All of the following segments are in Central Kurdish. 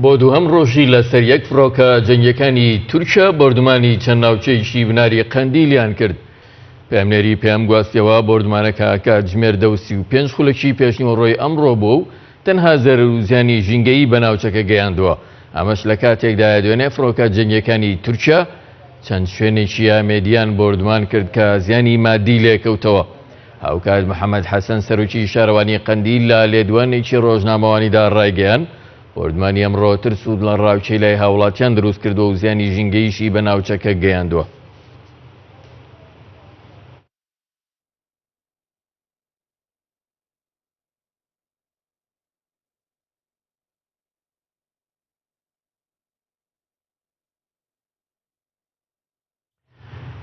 بۆ دووهەم ڕۆژی لەسەر یەک فڕۆکە جەنگیەکانی تورکیا بەردومانی چەند ناوچەیەکی بناری قەندیلیان کرد. پامنێری پێم گواستیەوە بۆردومانەکە کاتژمێر 35 خولەکی پێشنیوەڕۆی ئەمڕۆ بوو و تەنها زەرزیانی ژینگەیی بە ناوچەکە گەیاندووە. ئەمەش لە کاتێکدا دوێنێ فڕۆکە جەنگیەکانی تورکیا چەند شوێنێکی ئامێدیان بۆردومان کرد کە زیانی مادی لێکەوتەوە. هاوکات محەممەد حەسەن سەرۆکی شارەوانی قەندیل لە لێدوانێکی ڕۆژنامەوانیدا ڕایگەیان بۆردمانی ئەمڕۆ ترس و لە ڕاوچەی لای هاوڵاتیان دروست کردو و زیانی ژینگەیشی بە ناوچەکە گەیاندووە.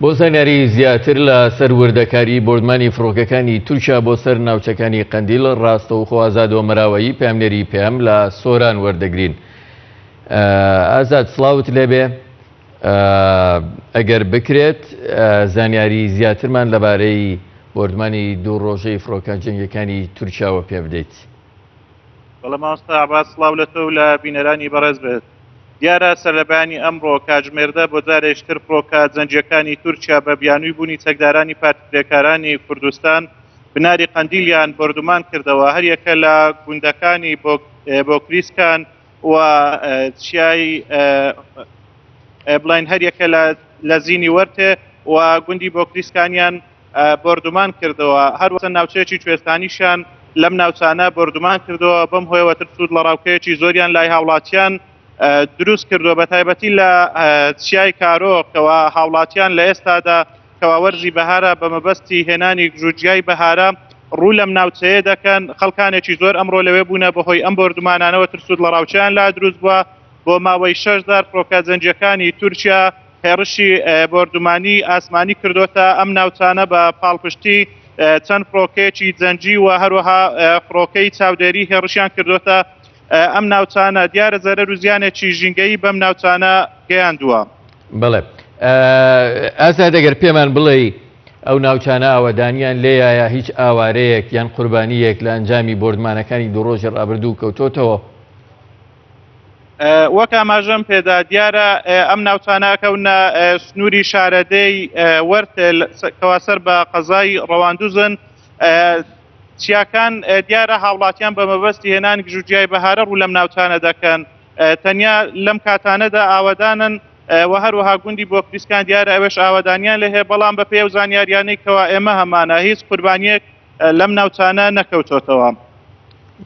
بۆ زانیاری زیاتر لە سەر وردەکاری بۆردمانی فڕۆکەکانی تورکیا بۆ سەر ناوچەکانی قەندیل ڕاستەوخۆ ئازاد و مەراوایی پامنێری پێم لە سۆران وەردەگرین. ئازاد سڵاوت لێبێ، ئەگەر بکرێت زانیاری زیاترمان لەبارەی بۆردمانی دوو ڕۆژەی فڕۆکە جەنگیەکانی تورکیاوە پێ بدەیت. بەڵام ماستە عباس سڵاو لە تۆ لە بینەرانی بەڕێز بێت. دیارە سەرلەبانی ئەمڕۆ کاتژمێردە بۆ جارێکتر فڕۆکە جەنگیەکانی تورکیا بە بیانووی بوونی چەکدارانی پارتیپێکارانی کوردستان بناری قەندیلیان بەردومان کردەوە. هەر یەکە لە گوندەکانی بۆکریسکان و چیای بڵین هەر یەکە لە زینی وەرتێ و گوندی بۆکریسکانیان بەردومان کردەوە. هەروەها ناوچەیەکی کوێستانیشان لەم ناوچانە بەردومان کردەوە. بەم هۆیەوە ترسود لە ڕاوکەیەکی زۆریان لای هاوڵاتیان دروست کردووە، بە تایبەتی لە چیای کارۆکەوە هاوڵاتیان لە ئێستادا کەواوەرزی بەهارە بە مەبەستی هێنانی گژوجیای بەهارە ڕوو لەم ناوچەیە دەکەن. خەڵکانێکی زۆر ئەمڕۆ لەوێ بوونە بەهۆی ئەم بەردومانانەوە ترسود لە ڕاوچیان لا دروست بووە. بۆ ماوەی 6 فڕۆکە جەنگیەکانی تورکیا هێڕشی بەردومانی ئاسمانی کردوتە ئەم ناوچانە بە پاڵپشتی چەند فڕۆکەیەکی جەنگی و هەروەها فڕۆکەی چاودێری هێڕشیان کردوتە ئەم ناوچانە. دیارە زەرەر و زیانێکی ژینگەیی بەم ناوچانە گەیاندووە. بڵێ ئازاد ئەگەر پێمان بڵێ ئەو ناوچانە ئاوەدانیان لێیە هیچ ئاوارەیەک یان قوربانیەک لە ئەنجامی بۆردمانەکانی دوو ڕۆژی ڕابردوو کەوتۆتەوە؟ وەک ئاماژەم پێدا دیارە ئەم ناوچانەکەونە سنووری شارەدەی وەرتێ کەوا سەر بە قەزای ڕەواندوزن. چیاکان دیارە هاوڵاتیان بە مەبەستی هێنان گژوجیای بەهارە ڕوو لەم ناوچانە دەکەن. تەنیا لەم کاتانەدا ئاوەدانن و هەروەها گوندی بۆکریسکان دیارە ئەوەش ئاوەدانیان لە هەیە، بەڵام بە پێی و زانیاریانەی کەوا ئێمە هەمانە هیچ قوربانیەک لەم ناوچانە نەکەوتۆتەوە.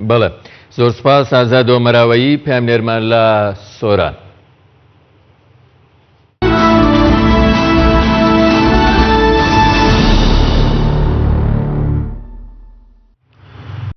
بەڵێ زۆر سپاس ئازاد و مەراوایی پامنێرمان لە سۆران.